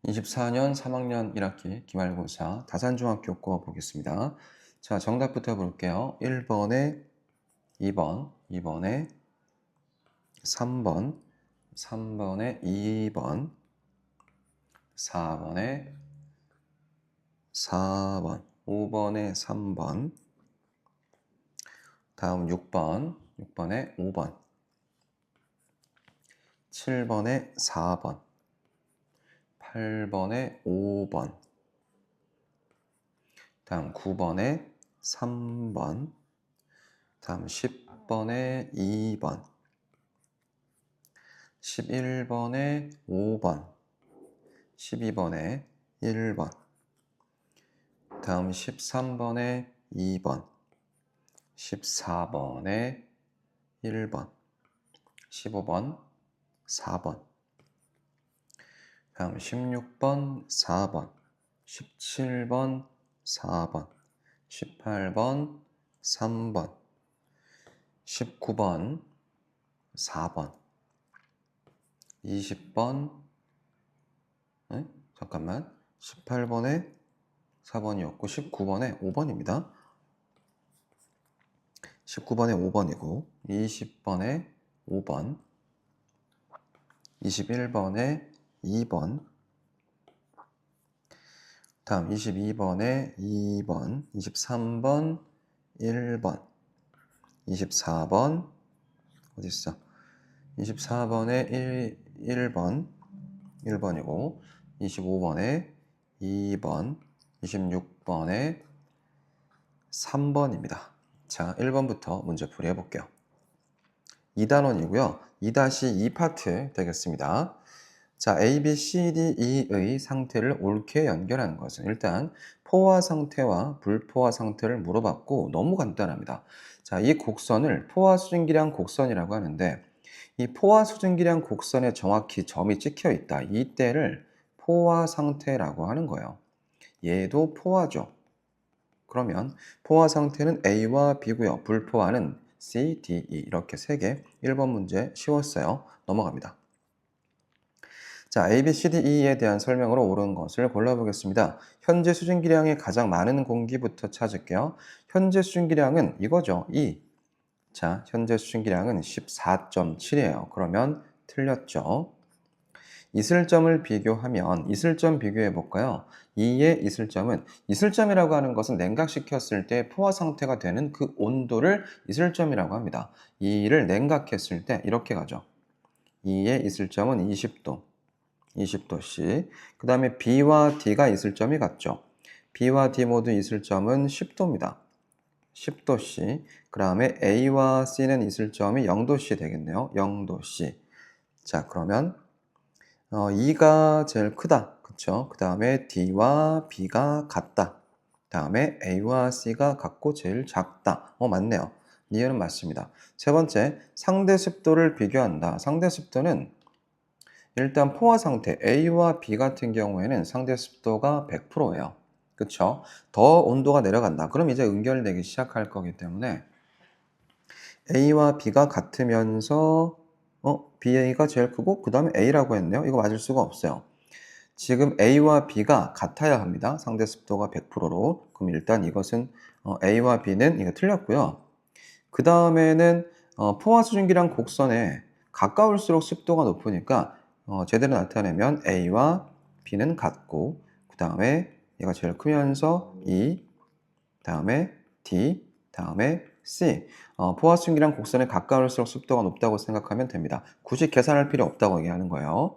24년 3학년 1학기 기말고사 다산중학교 거 보겠습니다. 자, 정답부터 볼게요. 1번에 2번, 2번에 3번, 3번에 2번, 4번에 4번, 5번에 3번, 다음 6번, 6번에 5번, 7번에 4번, 8번에 5번, 다음 9번에 3번, 다음 10번에 2번, 11번에 5번, 12번에 1번, 다음 13번에 2번, 14번에 1번, 15번 4번, 다음 16번 4번, 17번 4번, 18번 3번, 19번 4번, 20번 잠깐만 18번에 4번이었고 19번에 5번입니다. 19번에 5번이고 20번에 5번, 21번에 2번, 다음 22번에 2번, 23번 1번, 24번 어디 있어? 24번에 1번 1번이고 25번에 2번, 26번에 3번입니다. 자, 1번부터 문제풀이 해볼게요. 2단원이고요. 2-2 파트 되겠습니다. 자, A, B, C, D, E의 상태를 옳게 연결하는 것은 일단 포화 상태와 불포화 상태를 물어봤고 너무 간단합니다. 자, 이 곡선을 포화 수증기량 곡선이라고 하는데 이 포화 수증기량 곡선에 정확히 점이 찍혀 있다. 이때를 포화 상태라고 하는 거예요. 얘도 포화죠. 그러면 포화 상태는 A와 B고요. 불포화는 C, D, E 이렇게 3개. 1번 문제 쉬웠어요. 넘어갑니다. 자, A, B, C, D, E에 대한 설명으로 옳은 것을 골라보겠습니다. 현재 수증기량이 가장 많은 공기부터 찾을게요. 현재 수증기량은 이거죠. E. 자, 현재 수증기량은 14.7이에요. 그러면 틀렸죠. 이슬점을 비교하면 이슬점 비교해 볼까요? 2의 이슬점은 이슬점이라고 하는 것은 냉각시켰을 때 포화 상태가 되는 그 온도를 이슬점이라고 합니다. 2를 냉각했을 때 이렇게 가죠. 2의 이슬점은 20도, 20도씨. 그 다음에 B와 D가 이슬점이 같죠. B와 D 모두 이슬점은 10도입니다. 10도씨. 그 다음에 A와 C는 이슬점이 0도씨 되겠네요. 0도씨. 자, 그러면 2가 제일 크다. 그쵸? 그 다음에 D와 B가 같다. 다음에 A와 C가 같고 제일 작다. 맞네요. 니은은 맞습니다. 세 번째, 상대 습도를 비교한다. 상대 습도는 일단 포화 상태 A와 B 같은 경우에는 상대 습도가 100%예요. 그쵸? 더 온도가 내려간다. 그럼 이제 응결되기 시작할 거기 때문에 A와 B가 같으면서 BA가 제일 크고 그 다음에 A라고 했네요. 이거 맞을 수가 없어요. 지금 A와 B가 같아야 합니다. 상대 습도가 100%로. 그럼 일단 이것은 A와 B는 이거 틀렸고요. 그 다음에는 포화 수증기량 곡선에 가까울수록 습도가 높으니까 제대로 나타내면 A와 B는 같고 그 다음에 얘가 제일 크면서 E, 다음에 D, 다음에 C. 포화 수증기량 곡선에 가까울수록 습도가 높다고 생각하면 됩니다. 굳이 계산할 필요 없다고 얘기하는 거예요.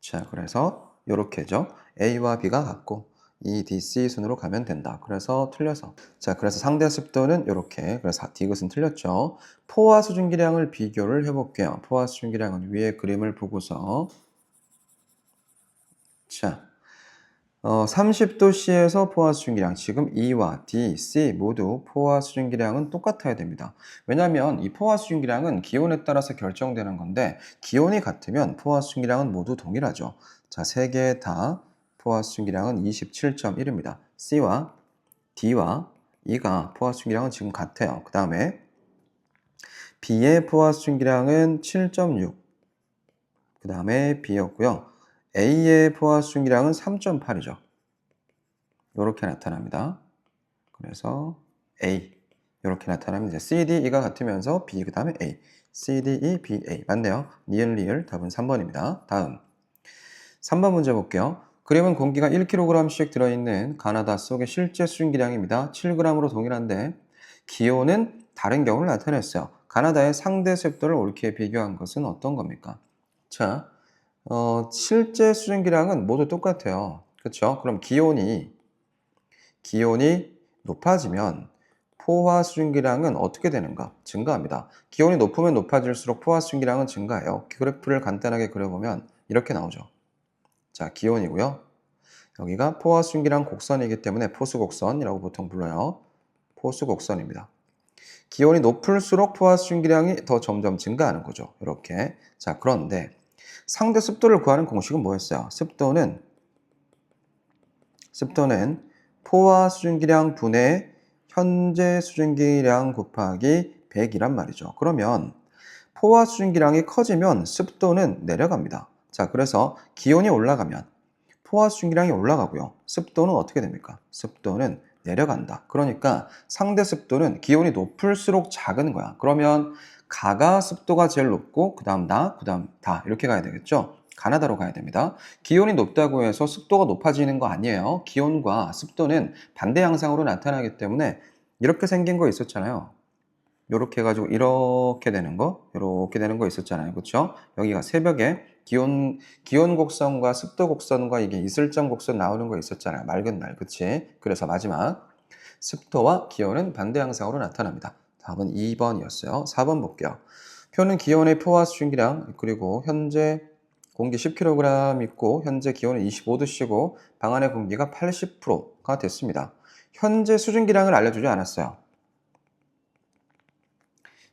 자, 그래서 요렇게죠. A와 B가 같고 E, D, C 순으로 가면 된다. 그래서 틀려서. 자, 그래서 상대 습도는 요렇게. 그래서 D것은 틀렸죠. 포화 수증기량을 비교를 해볼게요. 포화 수증기량은 위에 그림을 보고서 자, 30도씨에서 포화 수증기량, 지금 E와 D, C 모두 포화 수증기량은 똑같아야 됩니다. 왜냐하면 이 포화 수증기량은 기온에 따라서 결정되는 건데 기온이 같으면 포화 수증기량은 모두 동일하죠. 자, 세 개 다 포화 수증기량은 27.1입니다. C와 D와 E가 포화 수증기량은 지금 같아요. 그 다음에 B의 포화 수증기량은 7.6, 그 다음에 B였고요. A의 포화 수증기량은 3.8이죠. 요렇게 나타납니다. 그래서 A 요렇게 나타나면 이제 C, D, E가 같으면서 B 그 다음에 A C, D, E, B, A 맞네요. 니은 리을 답은 3번입니다. 다음 3번 문제 볼게요. 그림은 공기가 1kg씩 들어있는 가나다 속의 실제 수증기량입니다. 7g으로 동일한데 기온은 다른 경우를 나타냈어요. 가나다의 상대 습도를 옳게 비교한 것은 어떤 겁니까? 자, 실제 수증기량은 모두 똑같아요. 그렇죠? 그럼 기온이 높아지면 포화 수증기량은 어떻게 되는가? 증가합니다. 기온이 높으면 높아질수록 포화 수증기량은 증가해요. 그래프를 간단하게 그려보면 이렇게 나오죠. 자, 기온이고요. 여기가 포화 수증기량 곡선이기 때문에 포수곡선이라고 보통 불러요. 포수곡선입니다. 기온이 높을수록 포화 수증기량이 더 점점 증가하는 거죠. 이렇게. 자, 그런데 상대 습도를 구하는 공식은 뭐였어요? 습도는 포화 수증기량 분의 현재 수증기량 곱하기 100이란 말이죠. 그러면 포화 수증기량이 커지면 습도는 내려갑니다. 자, 그래서 기온이 올라가면 포화 수증기량이 올라가고요. 습도는 어떻게 됩니까? 습도는 내려간다. 그러니까 상대 습도는 기온이 높을수록 작은 거야. 그러면 가가 습도가 제일 높고 그 다음 나, 그 다음 다 이렇게 가야 되겠죠? 가나다로 가야 됩니다. 기온이 높다고 해서 습도가 높아지는 거 아니에요. 기온과 습도는 반대 양상으로 나타나기 때문에 이렇게 생긴 거 있었잖아요. 요렇게 해가지고 이렇게 되는 거 있었잖아요. 그렇죠? 여기가 새벽에 기온 곡선과 습도 곡선과 이게 이슬점 곡선 나오는 거 있었잖아요. 맑은 날, 그치? 그래서 마지막 습도와 기온은 반대 양상으로 나타납니다. 답은 2번이었어요. 4번 볼게요. 표는 기온의 포화 수증기량 그리고 현재 공기 10kg 있고 현재 기온은 25도씨고 방 안의 공기가 80%가 됐습니다. 현재 수증기량을 알려주지 않았어요.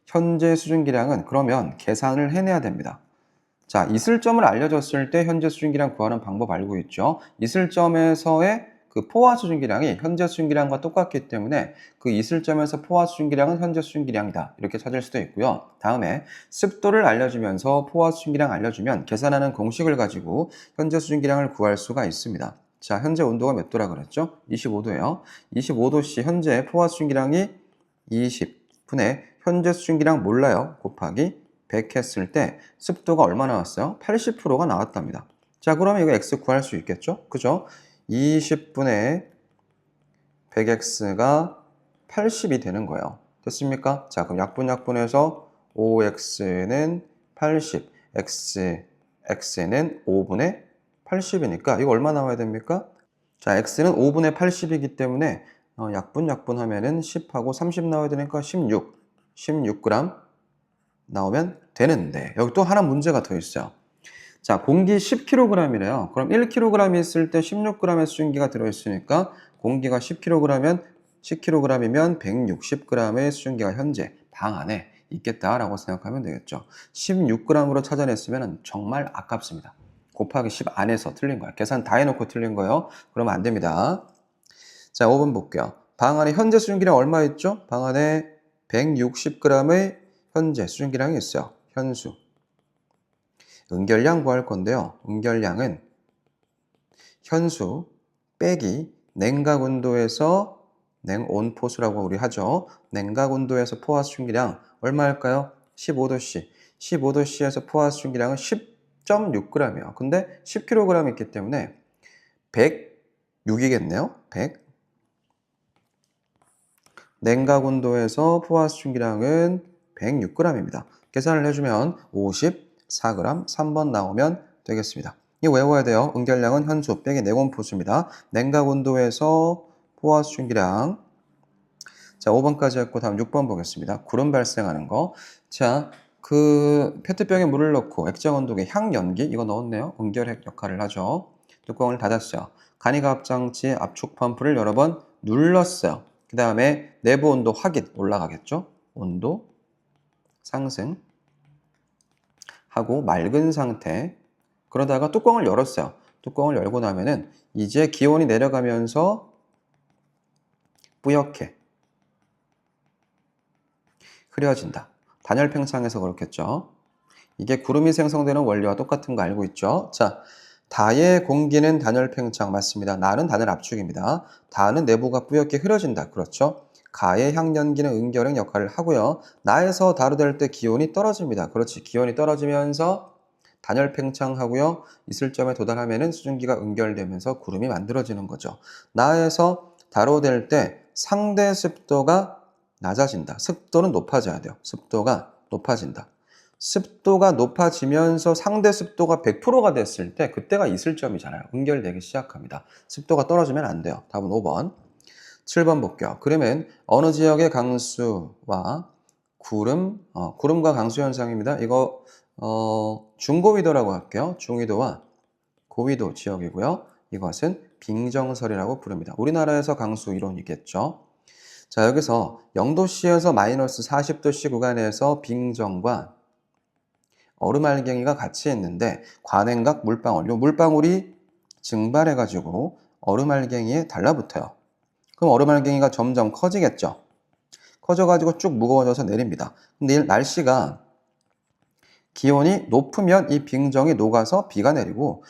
현재 수증기량은 그러면 계산을 해내야 됩니다. 자, 이슬점을 알려줬을 때 현재 수증기량 구하는 방법 알고 있죠? 이슬점에서의 그 포화 수증기량이 현재 수증기량과 똑같기 때문에 그 이슬점에서 포화 수증기량은 현재 수증기량이다. 이렇게 찾을 수도 있고요. 다음에 습도를 알려주면서 포화 수증기량 알려주면 계산하는 공식을 가지고 현재 수증기량을 구할 수가 있습니다. 자, 현재 온도가 몇 도라 그랬죠? 25도예요. 25도씨 현재 포화 수증기량이 20분의 현재 수증기량 몰라요. 곱하기 100 했을 때 습도가 얼마 나왔어요? 80%가 나왔답니다. 자, 그러면 이거 x 구할 수 있겠죠? 그죠? 20분의 100x가 80이 되는 거예요. 됐습니까? 자, 그럼 약분해서 5x는 80, x는 5분의 80이니까 이거 얼마 나와야 됩니까? 자, x는 5분의 80이기 때문에 약분하면은 10하고 30 나와야 되니까 16g 나오면 되는데 여기 또 하나 문제가 더 있어요. 자, 공기 10kg이래요. 그럼 1kg 있을 때 16g의 수증기가 들어있으니까 공기가 10kg면 160g의 수증기가 현재 방 안에 있겠다라고 생각하면 되겠죠. 16g으로 찾아냈으면 정말 아깝습니다. 곱하기 10 안에서 틀린 거야. 계산 다 해놓고 틀린 거예요. 그러면 안 됩니다. 자, 5번 볼게요. 방 안에 현재 수증기량 얼마 있죠? 방 안에 160g의 현재 수증기량이 있어요. 현수. 응결량 구할 건데요. 응결량은 현수 빼기 냉각 온도에서 냉온포수라고 우리 하죠. 냉각 온도에서 포화 수증기량 얼마일까요? 15도씨. 15도씨에서 포화 수증기량은 10.6g이에요. 근데 10kg 있기 때문에 106이겠네요. 100. 냉각 온도에서 포화 수증기량은 106g입니다. 계산을 해주면 54g, 3번 나오면 되겠습니다. 이거 외워야 돼요. 응결량은 현수 빼기 냉온포수입니다. 냉각 온도에서 포화 수증기량. 자, 5번까지 했고 다음 6번 보겠습니다. 구름 발생하는 거. 자, 그 페트병에 물을 넣고 액정 온도계 향연기 이거 넣었네요. 응결핵 역할을 하죠. 뚜껑을 닫았어요. 간이가압 장치 압축 펌프를 여러 번 눌렀어요. 그 다음에 내부 온도 확인 올라가겠죠. 온도 상승 하고 맑은 상태. 그러다가 뚜껑을 열었어요. 뚜껑을 열고 나면은 이제 기온이 내려가면서 뿌옇게 흐려진다. 단열 팽창해서 그렇겠죠. 이게 구름이 생성되는 원리와 똑같은 거 알고 있죠. 자, 다의 공기는 단열 팽창 맞습니다. 나는 단열 압축입니다. 다는 내부가 뿌옇게 흐려진다. 그렇죠? 가의 향연기는 응결행 역할을 하고요. 나에서 다로 될 때 기온이 떨어집니다. 그렇지. 기온이 떨어지면서 단열 팽창하고요. 있을 점에 도달하면은 수증기가 응결되면서 구름이 만들어지는 거죠. 나에서 다로 될 때 상대 습도가 낮아진다. 습도는 높아져야 돼요. 습도가 높아진다. 습도가 높아지면서 상대 습도가 100%가 됐을 때 그때가 이슬점이잖아요. 응결되기 시작합니다. 습도가 떨어지면 안 돼요. 답은 5번. 7번 볼게요. 그러면 어느 지역의 강수와 구름과 강수 현상입니다. 이거 중고위도라고 할게요. 중위도와 고위도 지역이고요. 이것은 빙정설이라고 부릅니다. 우리나라에서 강수 이론이겠죠. 자, 여기서 0도씨에서 마이너스 40도씨 구간에서 빙정과 얼음알갱이가 같이 있는데 관행각 물방울, 이 물방울이 증발해가지고 얼음알갱이에 달라붙어요. 그럼 얼음알갱이가 점점 커지겠죠. 커져가지고 쭉 무거워져서 내립니다. 근데 날씨가 기온이 높으면 이 빙정이 녹아서 비가 내리고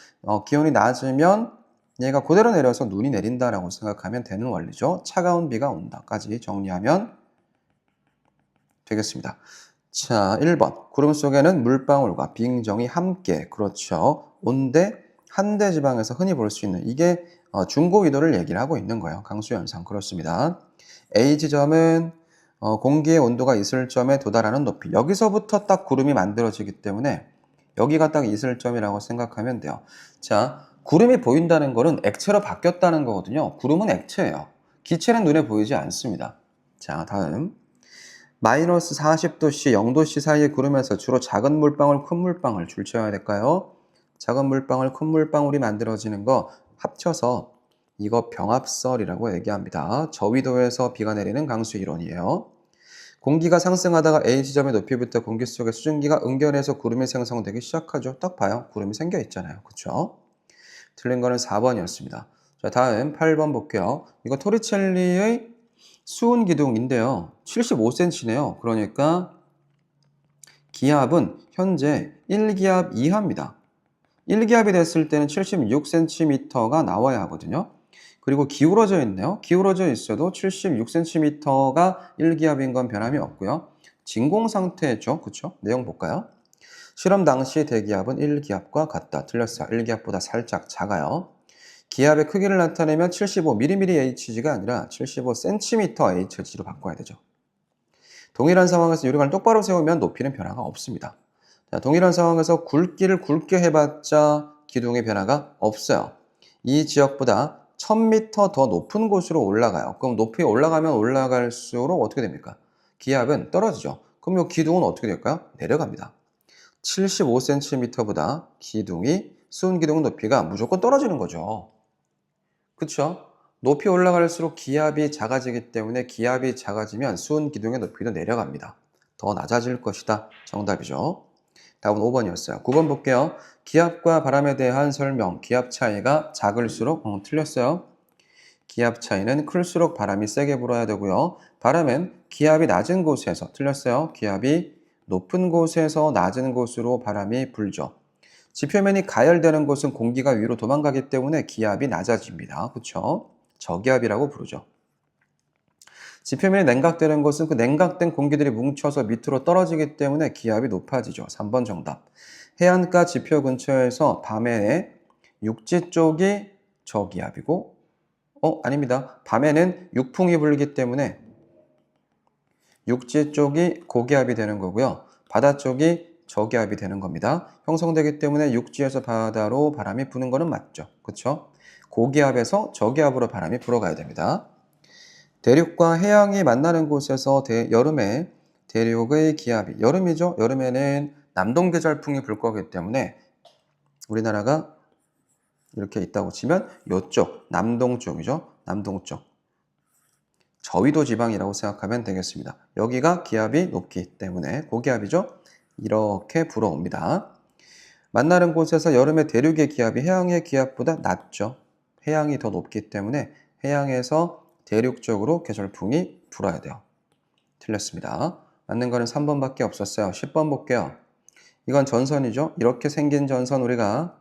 기온이 낮으면 얘가 그대로 내려서 눈이 내린다라고 생각하면 되는 원리죠. 차가운 비가 온다까지 정리하면 되겠습니다. 자, 1번. 구름 속에는 물방울과 빙정이 함께, 그렇죠. 온대, 한대 지방에서 흔히 볼 수 있는 이게 중고위도를 얘기를 하고 있는 거예요. 강수현상. 그렇습니다. A 지점은 공기의 온도가 있을 점에 도달하는 높이. 여기서부터 딱 구름이 만들어지기 때문에 여기가 딱 있을 점이라고 생각하면 돼요. 자, 구름이 보인다는 거는 액체로 바뀌었다는 거거든요. 구름은 액체예요. 기체는 눈에 보이지 않습니다. 자, 다음. 마이너스 40도씨, 0도씨 사이의 구름에서 주로 작은 물방울, 큰 물방울 줄 쳐야 될까요? 작은 물방울, 큰 물방울이 만들어지는 거 합쳐서 이거 병합설이라고 얘기합니다. 저위도에서 비가 내리는 강수 이론이에요. 공기가 상승하다가 A 지점의 높이부터 공기 속에 수증기가 응결해서 구름이 생성되기 시작하죠. 딱 봐요. 구름이 생겨 있잖아요. 그쵸? 틀린 거는 4번이었습니다. 자, 다음 8번 볼게요. 이거 토리첼리의 수은 기둥인데요. 75cm네요. 그러니까 기압은 현재 1기압 이하입니다. 1기압이 됐을 때는 76cm가 나와야 하거든요. 그리고 기울어져 있네요. 기울어져 있어도 76cm가 1기압인 건 변함이 없고요. 진공 상태죠. 그쵸? 내용 볼까요? 실험 당시 대기압은 1기압과 같다. 틀렸어요. 1기압보다 살짝 작아요. 기압의 크기를 나타내면 75mmHg가 아니라 75cmHg로 바꿔야 되죠. 동일한 상황에서 유리관을 똑바로 세우면 높이는 변화가 없습니다. 자, 동일한 상황에서 굵기를 굵게 해봤자 기둥의 변화가 없어요. 이 지역보다 1000m 더 높은 곳으로 올라가요. 그럼 높이 올라가면 올라갈수록 어떻게 됩니까? 기압은 떨어지죠. 그럼 이 기둥은 어떻게 될까요? 내려갑니다. 75cm보다 수은 기둥 높이가 무조건 떨어지는 거죠. 그쵸? 높이 올라갈수록 기압이 작아지기 때문에 기압이 작아지면 수은 기둥의 높이도 내려갑니다. 더 낮아질 것이다. 정답이죠. 답은 5번이었어요. 9번 볼게요. 기압과 바람에 대한 설명. 기압 차이가 작을수록 틀렸어요. 기압 차이는 클수록 바람이 세게 불어야 되고요. 바람은 기압이 낮은 곳에서 틀렸어요. 기압이 높은 곳에서 낮은 곳으로 바람이 불죠. 지표면이 가열되는 곳은 공기가 위로 도망가기 때문에 기압이 낮아집니다. 그렇죠? 저기압이라고 부르죠. 지표면이 냉각되는 곳은 그 냉각된 공기들이 뭉쳐서 밑으로 떨어지기 때문에 기압이 높아지죠. 3번 정답. 해안가 지표 근처에서 밤에 육지 쪽이 저기압이고 아닙니다. 밤에는 육풍이 불기 때문에 육지 쪽이 고기압이 되는 거고요. 바다 쪽이 저기압이 되는 겁니다. 형성되기 때문에 육지에서 바다로 바람이 부는 거는 맞죠. 그렇죠? 고기압에서 저기압으로 바람이 불어가야 됩니다. 대륙과 해양이 만나는 곳에서 여름에 대륙의 기압이 여름이죠. 여름에는 남동계절풍이 불 거기 때문에 우리나라가 이렇게 있다고 치면 이쪽 남동쪽이죠. 남동쪽. 저위도 지방이라고 생각하면 되겠습니다. 여기가 기압이 높기 때문에 고기압이죠. 이렇게 불어옵니다. 만나는 곳에서 여름에 대륙의 기압이 해양의 기압보다 낮죠. 해양이 더 높기 때문에 해양에서 대륙 쪽으로 계절풍이 불어야 돼요. 틀렸습니다. 맞는 거는 3번밖에 없었어요. 10번 볼게요. 이건 전선이죠. 이렇게 생긴 전선 우리가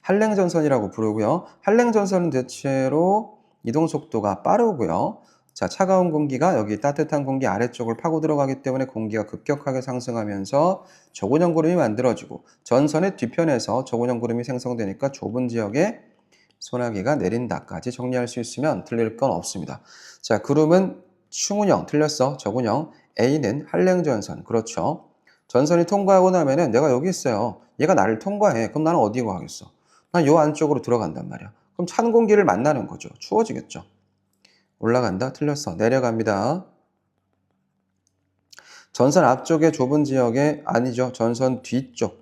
한랭전선이라고 부르고요. 한랭전선은 대체로 이동 속도가 빠르고요. 자, 차가운 공기가 여기 따뜻한 공기 아래쪽을 파고 들어가기 때문에 공기가 급격하게 상승하면서 저고형 구름이 만들어지고 전선의 뒤편에서 저고형 구름이 생성되니까 좁은 지역에 소나기가 내린다까지 정리할 수 있으면 틀릴 건 없습니다. 자, 구름은 충운형 틀렸어. 저고형. A는 한랭전선. 그렇죠. 전선이 통과하고 나면은 내가 여기 있어요. 얘가 나를 통과해. 그럼 나는 어디 가겠어? 난 요 안쪽으로 들어간단 말이야. 그럼 찬 공기를 만나는 거죠. 추워지겠죠. 올라간다. 틀렸어. 내려갑니다. 전선 앞쪽에 좁은 지역에 아니죠. 전선 뒤쪽에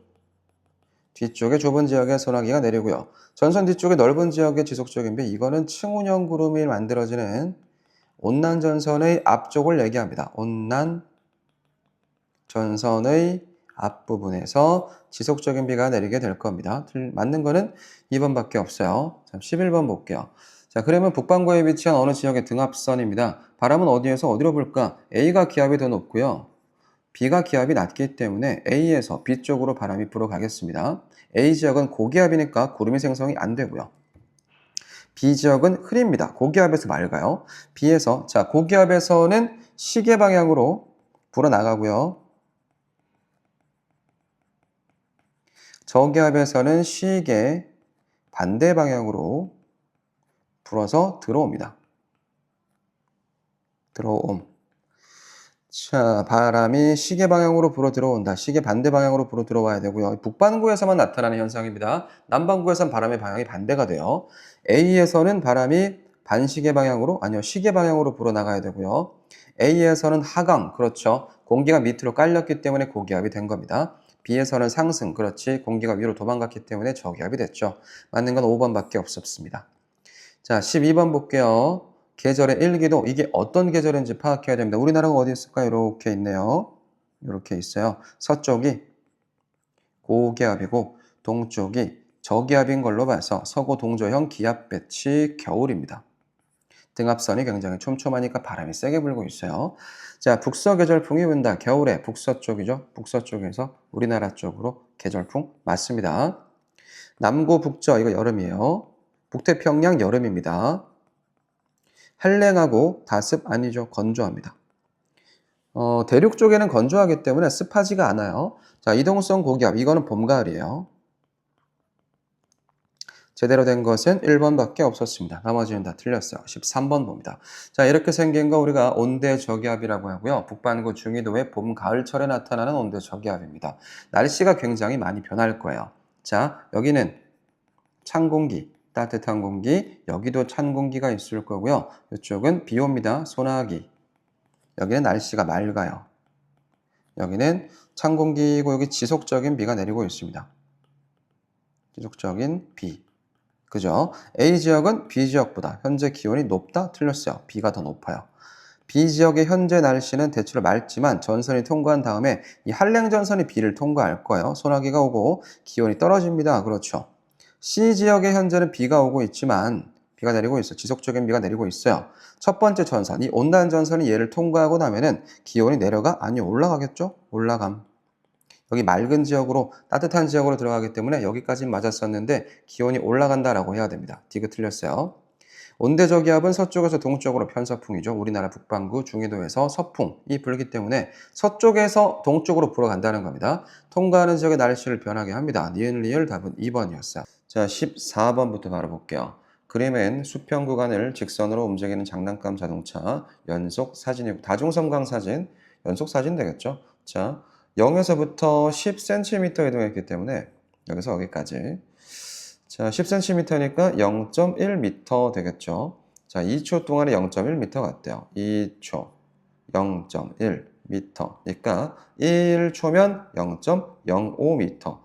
좁은 지역에 소나기가 내리고요. 전선 뒤쪽에 넓은 지역의 지속적인 비, 이거는 층운형 구름이 만들어지는 온난 전선의 앞쪽을 얘기합니다. 온난 전선의 앞부분에서 지속적인 비가 내리게 될 겁니다. 맞는 거는 2번밖에 없어요. 11번 볼게요. 자, 그러면 북반구에 위치한 어느 지역의 등압선입니다. 바람은 어디에서 어디로 불까? A가 기압이 더 높고요. B가 기압이 낮기 때문에 A에서 B 쪽으로 바람이 불어가겠습니다. A 지역은 고기압이니까 구름이 생성이 안 되고요. B 지역은 흐립니다. 고기압에서 맑아요. B에서, 자, 고기압에서는 시계 방향으로 불어나가고요. 저기압에서는 시계 반대 방향으로 불어서 들어옵니다. 들어옴. 자, 바람이 시계 방향으로 불어 들어온다. 시계 반대 방향으로 불어 들어와야 되고요. 북반구에서만 나타나는 현상입니다. 남반구에선 바람의 방향이 반대가 돼요. A에서는 바람이 반시계 방향으로, 아니요, 시계 방향으로 불어 나가야 되고요. A에서는 하강, 그렇죠. 공기가 밑으로 깔렸기 때문에 고기압이 된 겁니다. B에서는 상승, 그렇지. 공기가 위로 도망갔기 때문에 저기압이 됐죠. 맞는 건 5번밖에 없었습니다. 자, 12번 볼게요. 계절의 일기도, 이게 어떤 계절인지 파악해야 됩니다. 우리나라가 어디 있을까요? 이렇게 있네요. 이렇게 있어요. 서쪽이 고기압이고 동쪽이 저기압인 걸로 봐서 서고 동조형 기압 배치 겨울입니다. 등압선이 굉장히 촘촘하니까 바람이 세게 불고 있어요. 자, 북서 계절풍이 분다. 겨울에 북서쪽이죠. 북서쪽에서 우리나라 쪽으로 계절풍 맞습니다. 남고 북저, 이거 여름이에요. 북태평양 여름입니다. 한랭하고 다습 아니죠. 건조합니다. 대륙 쪽에는 건조하기 때문에 습하지가 않아요. 자, 이동성 고기압, 이거는 봄, 가을이에요. 제대로 된 것은 1번밖에 없었습니다. 나머지는 다 틀렸어요. 13번 봅니다. 자, 이렇게 생긴 거 우리가 온대저기압이라고 하고요. 북반구 중위도의 봄, 가을철에 나타나는 온대저기압입니다. 날씨가 굉장히 많이 변할 거예요. 자, 여기는 찬 공기, 따뜻한 공기, 여기도 찬 공기가 있을 거고요. 이쪽은 비 옵니다. 소나기. 여기는 날씨가 맑아요. 여기는 찬 공기고 여기 지속적인 비가 내리고 있습니다. 지속적인 비. 그죠? A 지역은 B 지역보다 현재 기온이 높다? 틀렸어요. B가 더 높아요. B 지역의 현재 날씨는 대체로 맑지만 전선이 통과한 다음에 이 한랭전선이 B를 통과할 거예요. 소나기가 오고 기온이 떨어집니다. 그렇죠. C 지역의 현재는 비가 오고 있지만 비가 내리고 있어요. 지속적인 비가 내리고 있어요. 첫 번째 전선, 이 온난 전선이 얘를 통과하고 나면은 기온이 내려가? 아니요, 올라가겠죠? 올라감. 여기 맑은 지역으로, 따뜻한 지역으로 들어가기 때문에 여기까지 맞았었는데 기온이 올라간다라고 해야 됩니다. D가 틀렸어요. 온대저기압은 서쪽에서 동쪽으로 편서풍이죠. 우리나라 북반구 중위도에서 서풍이 불기 때문에 서쪽에서 동쪽으로 불어간다는 겁니다. 통과하는 지역의 날씨를 변하게 합니다. 니은 리을 답은 2번이었어요. 자, 14번부터 바로 볼게요. 그림엔 수평 구간을 직선으로 움직이는 장난감 자동차 연속 사진이고, 다중섬광 사진, 연속 사진 되겠죠. 자, 0에서부터 10cm 이동했기 때문에 여기서 여기까지. 자, 10cm니까 0.1m 되겠죠. 자, 2초 동안에 0.1m 갔대요. 2초 0.1m. 그러니까 1초면 0.05m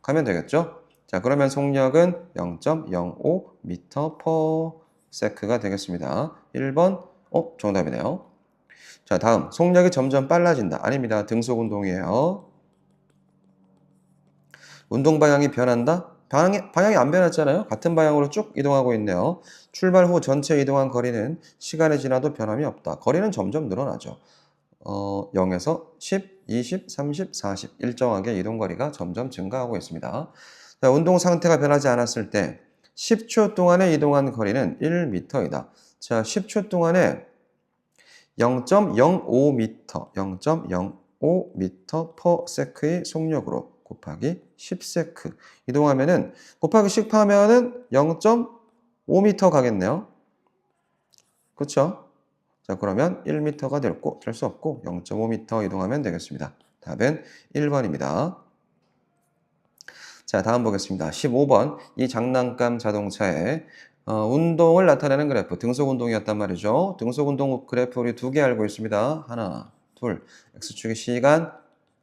가면 되겠죠. 자, 그러면 속력은 0.05m/s가 되겠습니다. 1번, 정답이네요. 자, 다음, 속력이 점점 빨라진다. 아닙니다. 등속 운동이에요. 운동 방향이 변한다? 방향이 안 변했잖아요. 같은 방향으로 쭉 이동하고 있네요. 출발 후 전체 이동한 거리는 시간이 지나도 변함이 없다. 거리는 점점 늘어나죠. 0에서 10, 20, 30, 40 일정하게 이동 거리가 점점 증가하고 있습니다. 자, 운동 상태가 변하지 않았을 때 10초 동안에 이동한 거리는 1m이다. 자, 10초 동안에 0.05m, 0.05m per sec의 속력으로 곱하기 10세크 이동하면은 곱하기 10 하면은 0.5m 가겠네요. 그렇죠? 자, 그러면 1m가 될 수 없고 0.5m 이동하면 되겠습니다. 답은 1번입니다. 자, 다음 보겠습니다. 15번. 이 장난감 자동차의 운동을 나타내는 그래프, 등속 운동이었단 말이죠. 등속 운동 그래프 우리 두 개 알고 있습니다. 하나, 둘. X축이 시간,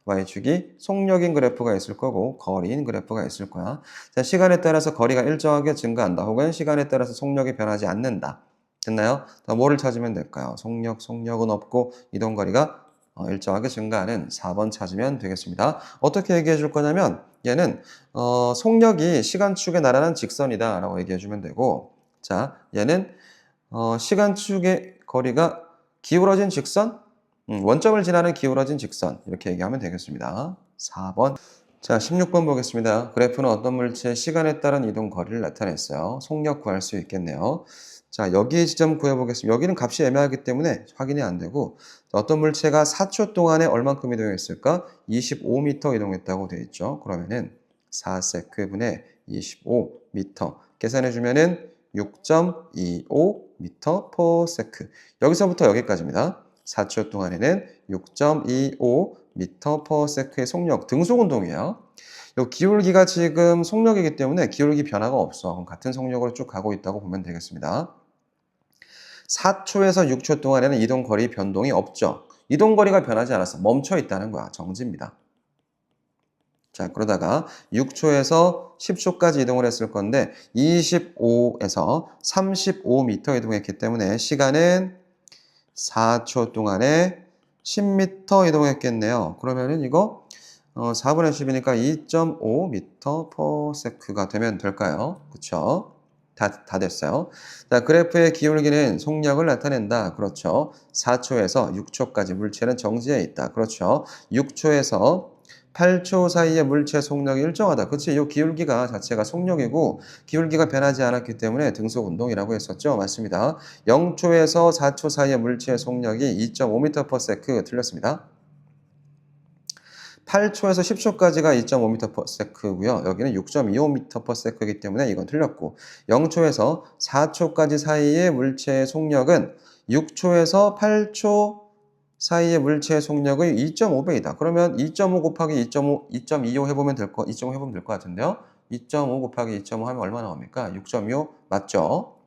Y축이 속력인 그래프가 있을 거고 거리인 그래프가 있을 거야. 자, 시간에 따라서 거리가 일정하게 증가한다. 혹은 시간에 따라서 속력이 변하지 않는다. 됐나요? 뭐를 찾으면 될까요? 속력은 없고 이동거리가 일정하게 증가하는 4번 찾으면 되겠습니다. 어떻게 얘기해 줄 거냐면 얘는 속력이 시간축에 나란한 직선이다 라고 얘기해 주면 되고, 자, 얘는 시간축의 거리가 기울어진 직선, 원점을 지나는 기울어진 직선 이렇게 얘기하면 되겠습니다. 4번. 자, 16번 보겠습니다. 그래프는 어떤 물체의 시간에 따른 이동 거리를 나타냈어요. 속력 구할 수 있겠네요. 자, 여기 지점 구해보겠습니다. 여기는 값이 애매하기 때문에 확인이 안 되고, 어떤 물체가 4초 동안에 얼만큼 이동했을까? 25m 이동했다고 되어 있죠. 그러면은 4세크분의 25m 계산해주면은 6.25m per 세크. 여기서부터 여기까지입니다. 4초 동안에는 6.25m per 세크의 속력, 등속 운동이에요. 이 기울기가 지금 속력이기 때문에 기울기 변화가 없어. 그럼 같은 속력으로 쭉 가고 있다고 보면 되겠습니다. 4초에서 6초 동안에는 이동거리 변동이 없죠. 이동거리가 변하지 않았어. 멈춰 있다는 거야. 정지입니다. 자, 그러다가 6초에서 10초까지 이동을 했을 건데 25에서 35m 이동했기 때문에 시간은 4초 동안에 10m 이동했겠네요. 그러면은 이거 4분의 10이니까 2.5m per sec가 되면 될까요? 그쵸? 다 됐어요. 자, 그래프의 기울기는 속력을 나타낸다. 그렇죠. 4초에서 6초까지 물체는 정지해 있다. 그렇죠. 6초에서 8초 사이의 물체 속력이 일정하다. 그치? 이 기울기가 자체가 속력이고 기울기가 변하지 않았기 때문에 등속 운동이라고 했었죠. 맞습니다. 0초에서 4초 사이의 물체의 속력이 2.5m per sec 틀렸습니다. 8초에서 10초까지가 2.5m per sec고요. 여기는 6.25m per sec이기 때문에 이건 틀렸고 0초에서 4초까지 사이의 물체의 속력은 6초에서 8초 사이의 물체의 속력의 2.5배이다. 그러면 2.5 곱하기 2.5, 2.25 해보면 될 거, 2.5 해보면 될 것 같은데요. 2.5 곱하기 2.5 하면 얼마 나옵니까? 6.25 맞죠?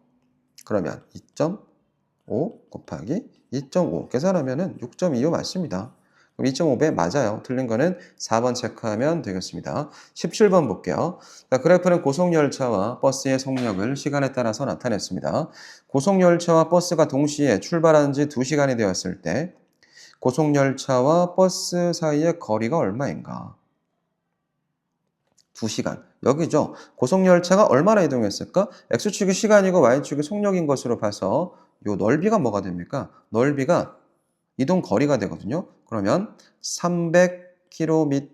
그러면 2.5 곱하기 2.5 계산하면은 6.25 맞습니다. 그럼 2.5배 맞아요. 틀린 거는 4번 체크하면 되겠습니다. 17번 볼게요. 자, 그래프는 고속열차와 버스의 속력을 시간에 따라서 나타냈습니다. 고속열차와 버스가 동시에 출발한 지 2시간이 되었을 때 고속열차와 버스 사이의 거리가 얼마인가? 2시간. 여기죠. 고속열차가 얼마나 이동했을까? X축이 시간이고 Y축이 속력인 것으로 봐서 요 넓이가 뭐가 됩니까? 넓이가 이동 거리가 되거든요. 그러면 300km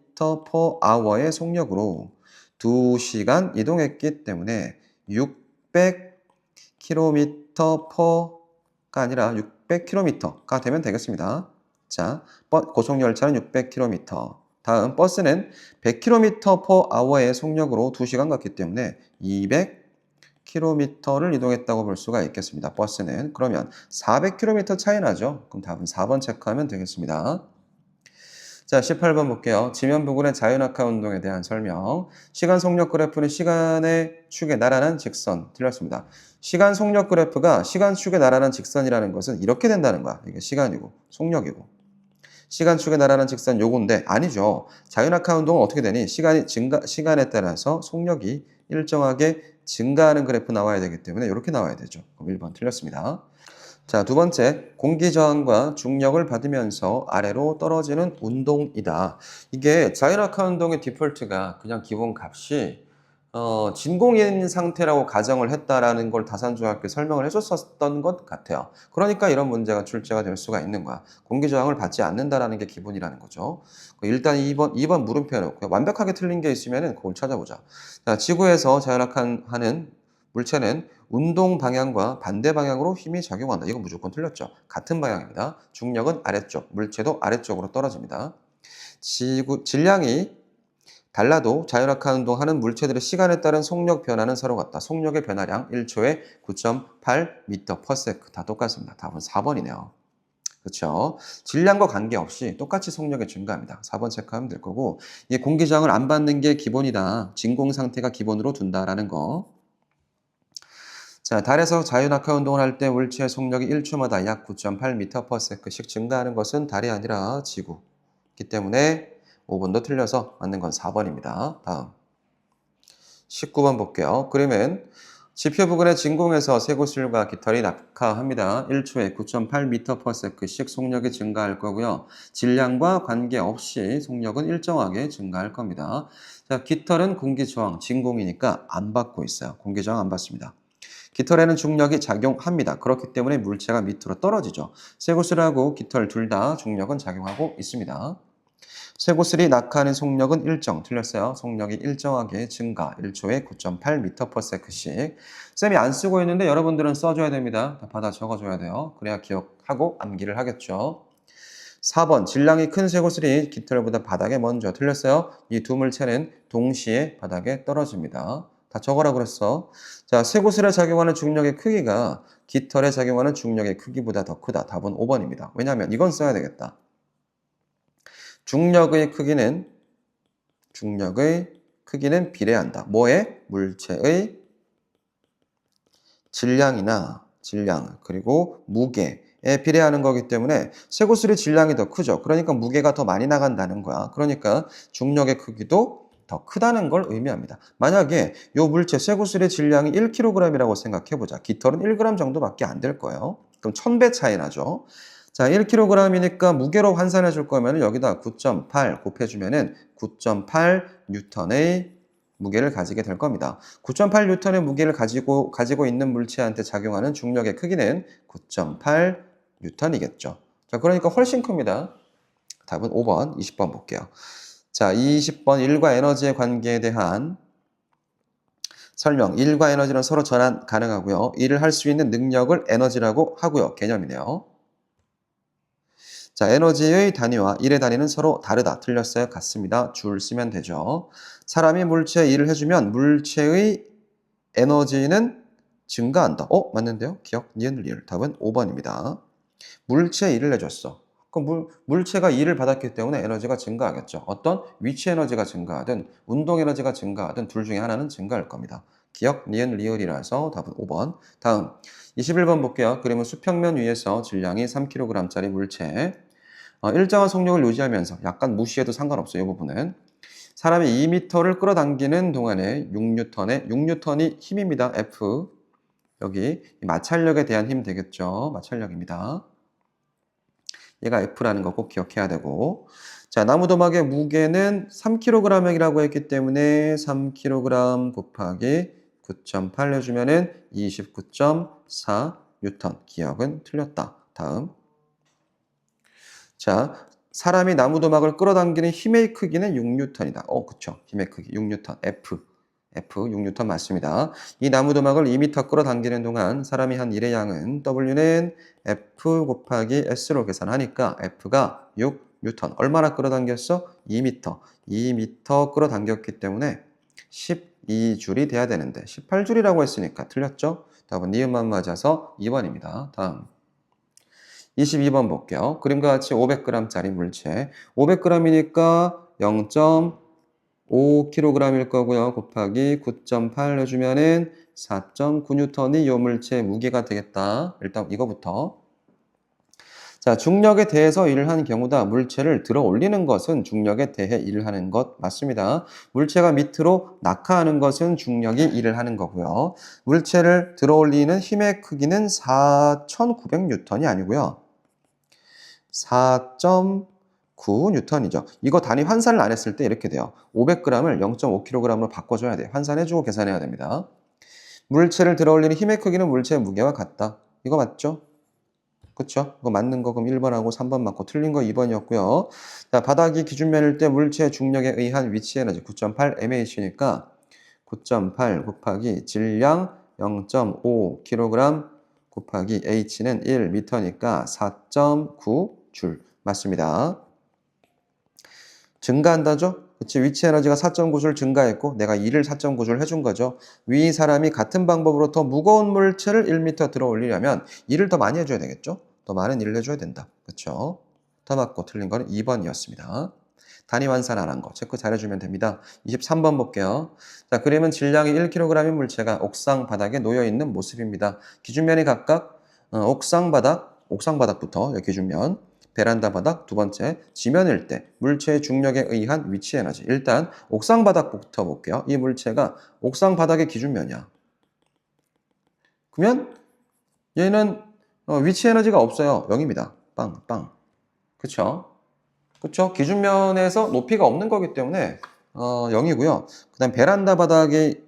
per hour의 속력으로 2시간 이동했기 때문에 600km per가 아니라 600km가 되면 되겠습니다. 자, 고속열차는 600km. 다음 버스는 100km per hour의 속력으로 2시간 갔기 때문에 200km를 이동했다고 볼 수가 있겠습니다. 버스는. 그러면 400km 차이 나죠? 그럼 답은 4번 체크하면 되겠습니다. 자, 18번 볼게요. 지면 부근의 자유낙하 운동에 대한 설명. 시간 속력 그래프는 시간의 축에 나란한 직선. 틀렸습니다. 시간 속력 그래프가 시간 축에 나란한 직선이라는 것은 이렇게 된다는 거야. 이게 시간이고 속력이고. 시간축에 나란한 직선 요건데 아니죠. 자유낙하 운동은 어떻게 되니? 시간에 따라서 속력이 일정하게 증가하는 그래프 나와야 되기 때문에 이렇게 나와야 되죠. 그럼 1번 틀렸습니다. 자, 두 번째, 공기 저항과 중력을 받으면서 아래로 떨어지는 운동이다. 이게 자유낙하 운동의 디폴트가 그냥 기본 값이 진공인 상태라고 가정을 했다라는 걸 다산중학교 설명을 해줬었던 것 같아요. 그러니까 이런 문제가 출제가 될 수가 있는 거야. 공기저항을 받지 않는다라는 게 기본이라는 거죠. 일단 2번 물음표 해놓고요. 완벽하게 틀린 게 있으면은 그걸 찾아보자. 자, 지구에서 자율학하는 물체는 운동 방향과 반대 방향으로 힘이 작용한다. 이건 무조건 틀렸죠. 같은 방향입니다. 중력은 아래쪽, 물체도 아래쪽으로 떨어집니다. 질량이 달라도 자율학하 운동하는 물체들의 시간에 따른 속력 변화는 서로 같다. 속력의 변화량 1초에 9.8m/s. 다 똑같습니다. 답은 4번이네요. 그렇죠? 질량과 관계없이 똑같이 속력이 증가합니다. 4번 체크하면 될 거고, 이 공기저항을 안 받는 게 기본이다. 진공 상태가 기본으로 둔다라는 거. 자, 달에서 자율학하 운동을 할 때 물체의 속력이 1초마다 약 9.8m/s씩 증가하는 것은 달이 아니라 지구이기 때문에 5번도 틀려서 맞는 건 4번입니다. 다음 19번 볼게요. 그림은 지표 부근의 진공에서 쇠구슬과 깃털이 낙하합니다. 1초에 9.8m/s씩 속력이 증가할 거고요. 질량과 관계없이 속력은 일정하게 증가할 겁니다. 자, 깃털은 공기저항, 진공이니까 안 받고 있어요. 공기저항 안 받습니다. 깃털에는 중력이 작용합니다. 그렇기 때문에 물체가 밑으로 떨어지죠. 쇠구슬하고 깃털 둘 다 중력은 작용하고 있습니다. 쇠구슬이 낙하하는 속력은 일정, 틀렸어요. 속력이 일정하게 증가, 1초에 9.8m/s씩. 쌤이 안 쓰고 있는데 여러분들은 써줘야 됩니다. 다 받아 적어줘야 돼요. 그래야 기억하고 암기를 하겠죠. 4번, 질량이 큰 쇠구슬이 깃털보다 바닥에 먼저, 틀렸어요. 이 두 물체는 동시에 바닥에 떨어집니다. 다 적어라 그랬어. 자, 쇠구슬에 작용하는 중력의 크기가 깃털에 작용하는 중력의 크기보다 더 크다. 답은 5번입니다. 왜냐하면 이건 써야 되겠다. 중력의 크기는 비례한다. 뭐에? 물체의 질량 그리고 무게에 비례하는 거기 때문에 쇠구슬의 질량이 더 크죠. 그러니까 무게가 더 많이 나간다는 거야. 그러니까 중력의 크기도 더 크다는 걸 의미합니다. 만약에 이 물체 쇠구슬의 질량이 1kg이라고 생각해보자. 깃털은 1g 정도밖에 안 될 거예요. 그럼 1000배 차이 나죠. 자, 1kg이니까 무게로 환산해 줄 거면 여기다 9.8 곱해주면은 9.8N의 무게를 가지게 될 겁니다. 9.8N의 무게를 가지고 있는 물체한테 작용하는 중력의 크기는 9.8N이겠죠. 자, 그러니까 훨씬 큽니다. 답은 5번, 20번 볼게요. 자, 20번 일과 에너지의 관계에 대한 설명. 일과 에너지는 서로 전환 가능하고요. 일을 할 수 있는 능력을 에너지라고 하고요. 개념이네요. 자, 에너지의 단위와 일의 단위는 서로 다르다. 틀렸어요? 같습니다. 줄 쓰면 되죠. 사람이 물체에 일을 해주면 물체의 에너지는 증가한다. 맞는데요? 기억, 니은, 리을. 답은 5번입니다. 물체에 일을 해줬어. 그럼 물체가 일을 받았기 때문에 에너지가 증가하겠죠. 어떤 위치 에너지가 증가하든 운동 에너지가 증가하든 둘 중에 하나는 증가할 겁니다. 기억, 니은, 리을이라서 답은 5번. 다음 21번 볼게요. 그림은 수평면 위에서 질량이 3kg짜리 물체. 일정한 속력을 유지하면서 약간 무시해도 상관없어요. 이 부분은. 사람이 2m를 끌어당기는 동안에 6N이 힘입니다. F. 여기 마찰력에 대한 힘 되겠죠. 마찰력입니다. 얘가 F라는 거 꼭 기억해야 되고. 자, 나무도막의 무게는 3kg이라고 했기 때문에 3kg 곱하기 9.8 해주면은 29.4N. 기억은 틀렸다. 다음. 자, 사람이 나무도막을 끌어당기는 힘의 크기는 6N이다. 그쵸. 힘의 크기 6N. F 6N 맞습니다. 이 나무도막을 2m 끌어당기는 동안 사람이 한 일의 양은 W는 F 곱하기 S로 계산하니까 F가 6N. 얼마나 끌어당겼어? 2m. 2m 끌어당겼기 때문에 12줄이 돼야 되는데 18줄이라고 했으니까 틀렸죠? 답은 니은만 맞아서 2번입니다. 다음. 22번 볼게요. 그림과 같이 500g짜리 물체. 500g이니까 0.5kg일 거고요. 곱하기 9.8 해주면은 4.9N이 이 물체의 무게가 되겠다. 일단 이거부터. 자, 중력에 대해서 일을 하는 경우다. 물체를 들어 올리는 것은 중력에 대해 일을 하는 것 맞습니다. 물체가 밑으로 낙하하는 것은 중력이 일을 하는 거고요. 물체를 들어 올리는 힘의 크기는 4,900N이 아니고요. 4.9 9N이죠. 이거 단위 환산을 안 했을 때 이렇게 돼요. 500g을 0.5kg으로 바꿔줘야 돼요. 환산해주고 계산해야 됩니다. 물체를 들어올리는 힘의 크기는 물체의 무게와 같다. 이거 맞죠? 그쵸? 이거 맞는 거 그럼 1번하고 3번 맞고 틀린 거 2번이었고요. 자, 바닥이 기준면일 때 물체의 중력에 의한 위치 에너지 9.8 mH니까 9.8 곱하기 질량 0.5kg 곱하기 h는 1m니까 4.9줄 맞습니다. 증가한다죠? 그치, 위치 에너지가 4.9줄 증가했고 내가 2를 4.9줄 해준 거죠. 위 사람이 같은 방법으로 더 무거운 물체를 1m 들어 올리려면 2를 더 많이 해줘야 되겠죠? 더 많은 일을 해줘야 된다. 그쵸? 다 맞고 틀린 거는 2번이었습니다. 단위 환산 안 한 거 체크 잘해주면 됩니다. 23번 볼게요. 자, 그림은 질량이 1kg인 물체가 옥상 바닥에 놓여 있는 모습입니다. 기준면이 각각 옥상 바닥부터 기준면, 베란다 바닥, 두 번째 지면일 때 물체의 중력에 의한 위치 에너지. 일단 옥상 바닥부터 볼게요. 이 물체가 옥상 바닥의 기준면이야. 그러면 얘는 위치 에너지가 없어요. 0입니다. 빵, 빵. 그쵸? 그쵸? 기준면에서 높이가 없는 거기 때문에 0이고요. 그 다음 베란다 바닥을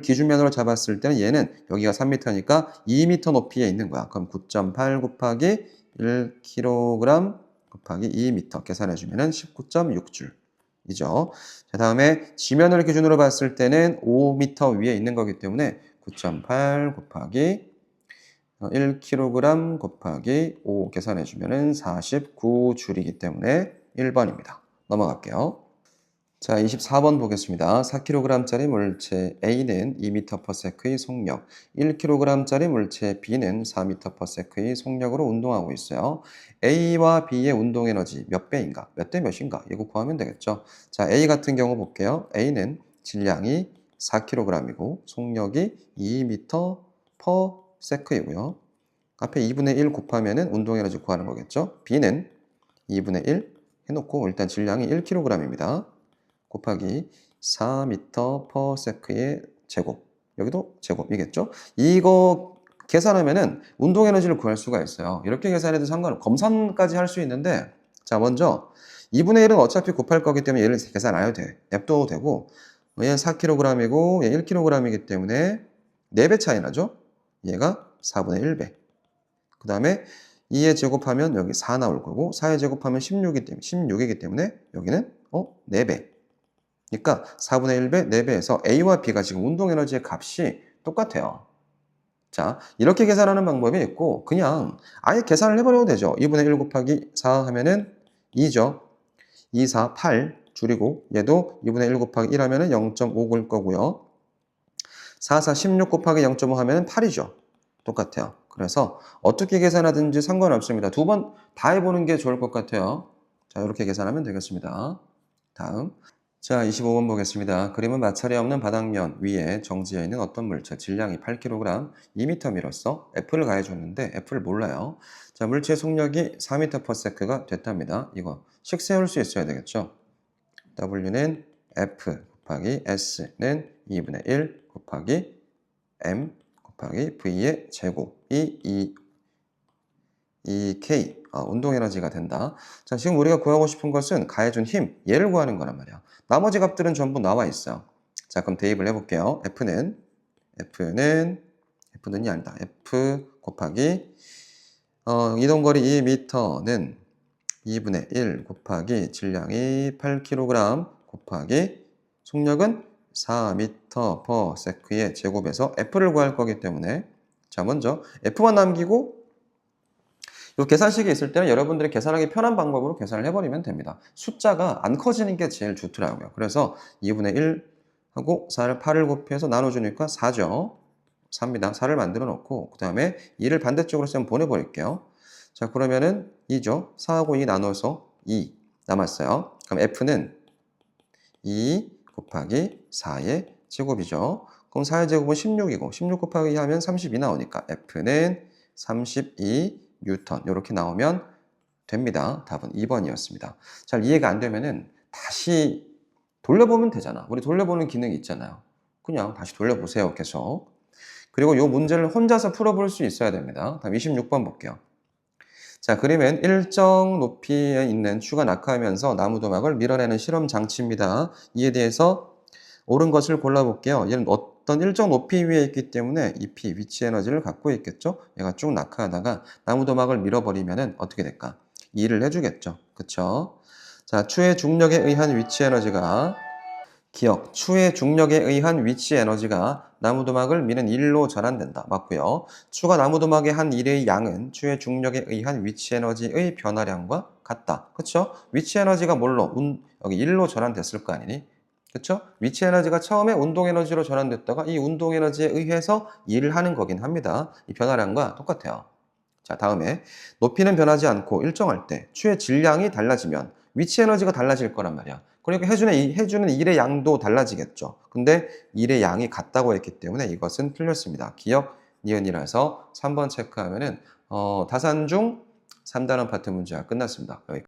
기준면으로 잡았을 때는 얘는 여기가 3m니까 2m 높이에 있는 거야. 그럼 9.8 곱하기 1kg 곱하기 2m 계산해주면 19.6줄이죠. 자, 다음에 지면을 기준으로 봤을 때는 5m 위에 있는 거기 때문에 9.8 곱하기 1kg 곱하기 5 계산해주면 49줄이기 때문에 1번입니다. 넘어갈게요. 자, 24번 보겠습니다. 4kg짜리 물체 A는 2m/s의 속력, 1kg짜리 물체 B는 4m/s의 속력으로 운동하고 있어요. A와 B의 운동 에너지 몇 배인가? 몇 대 몇인가? 이거 구하면 되겠죠. 자, A 같은 경우 볼게요. A는 질량이 4kg이고 속력이 2m/s이고요. 앞에 2분의 1 곱하면 운동 에너지 구하는 거겠죠. B는 2분의 1 해놓고 일단 질량이 1kg입니다. 곱하기 4m/s의 제곱. 여기도 제곱이겠죠? 이거 계산하면은 운동 에너지를 구할 수가 있어요. 이렇게 계산해도 상관없고 검산까지 할 수 있는데 자, 먼저 2분의 1은 어차피 곱할 거기 때문에 얘를 계산 안 해도 돼. 냅둬도 되고 얘는 4kg이고 얘 1kg이기 때문에 4배 차이 나죠? 얘가 4분의 1배. 그 다음에 2에 제곱하면 여기 4 나올 거고 4에 제곱하면 16이기 때문에 여기는 4배. 그러니까 4분의 1배, 4배에서 A와 B가 지금 운동 에너지의 값이 똑같아요. 자, 이렇게 계산하는 방법이 있고 그냥 아예 계산을 해버려도 되죠. 2분의 1 곱하기 4 하면은 2죠. 2, 4, 8 줄이고 얘도 2분의 1 곱하기 1 하면은 0.5일 거고요. 4, 4, 16 곱하기 0.5 하면은 8이죠. 똑같아요. 그래서 어떻게 계산하든지 상관없습니다. 두 번 다 해보는 게 좋을 것 같아요. 자, 이렇게 계산하면 되겠습니다. 다음. 자, 25번 보겠습니다. 그림은 마찰이 없는 바닥면 위에 정지해 있는 어떤 물체, 질량이 8kg, 2m미로써 F를 가해줬는데 F를 몰라요. 자, 물체의 속력이 4m/s가 됐답니다. 이거 식 세울 수 있어야 되겠죠. W는 F 곱하기 S는 2분의 1 곱하기 M 곱하기 V의 제곱이 2K 운동 에너지가 된다. 자, 지금 우리가 구하고 싶은 것은 가해준 힘, 얘를 구하는 거란 말이야. 나머지 값들은 전부 나와 있어요. 자, 그럼 대입을 해볼게요. F는이 아니다. F 곱하기 이동거리 2m는 2분의 1 곱하기 질량이 8kg 곱하기 속력은 4m/s의 제곱에서 F를 구할 거기 때문에 자, 먼저 F만 남기고 이 계산식이 있을 때는 여러분들이 계산하기 편한 방법으로 계산을 해버리면 됩니다. 숫자가 안 커지는 게 제일 좋더라고요. 그래서 2분의 1 하고 8을 곱해서 나눠주니까 4죠. 4입니다. 4를 만들어 놓고 그 다음에 2를 반대쪽으로 좀 보내버릴게요. 자, 그러면은 2죠. 4하고 2 나눠서 2 남았어요. 그럼 F는 2 곱하기 4의 제곱이죠. 그럼 4의 제곱은 16이고 16 곱하기 2 하면 32 나오니까 F는 32 뉴턴 이렇게 나오면 됩니다. 답은 2번이었습니다. 잘 이해가 안 되면은 다시 돌려보면 되잖아. 우리 돌려보는 기능이 있잖아요. 그냥 다시 돌려보세요. 계속. 그리고 이 문제를 혼자서 풀어볼 수 있어야 됩니다. 다음 26번 볼게요. 자, 그림은 일정 높이에 있는 추가 낙하하면서 나무도막을 밀어내는 실험 장치입니다. 이에 대해서 옳은 것을 골라볼게요. 얘는 어떤 일정 높이 위에 있기 때문에 이 P, 위치 에너지를 갖고 있겠죠? 얘가 쭉 낙하하다가 나무도막을 밀어버리면 어떻게 될까? 2를 해주겠죠. 그쵸? 자, 추의 중력에 의한 위치 에너지가 기억, 추의 중력에 의한 위치 에너지가 나무도막을 미는 1로 전환된다. 맞고요. 추가 나무도막의 한 일의 양은 추의 중력에 의한 위치 에너지의 변화량과 같다. 그쵸? 위치 에너지가 뭘로? 여기 1로 전환됐을 거 아니니? 그쵸? 위치 에너지가 처음에 운동 에너지로 전환됐다가 이 운동 에너지에 의해서 일을 하는 거긴 합니다. 이 변화량과 똑같아요. 자, 다음에 높이는 변하지 않고 일정할 때 추의 질량이 달라지면 위치 에너지가 달라질 거란 말이야. 그러니까 해주는 일의 양도 달라지겠죠. 근데 일의 양이 같다고 했기 때문에 이것은 틀렸습니다. 기억, 니은이라서 3번 체크하면은 다산 중 3단원 파트 문제가 끝났습니다. 여기까지.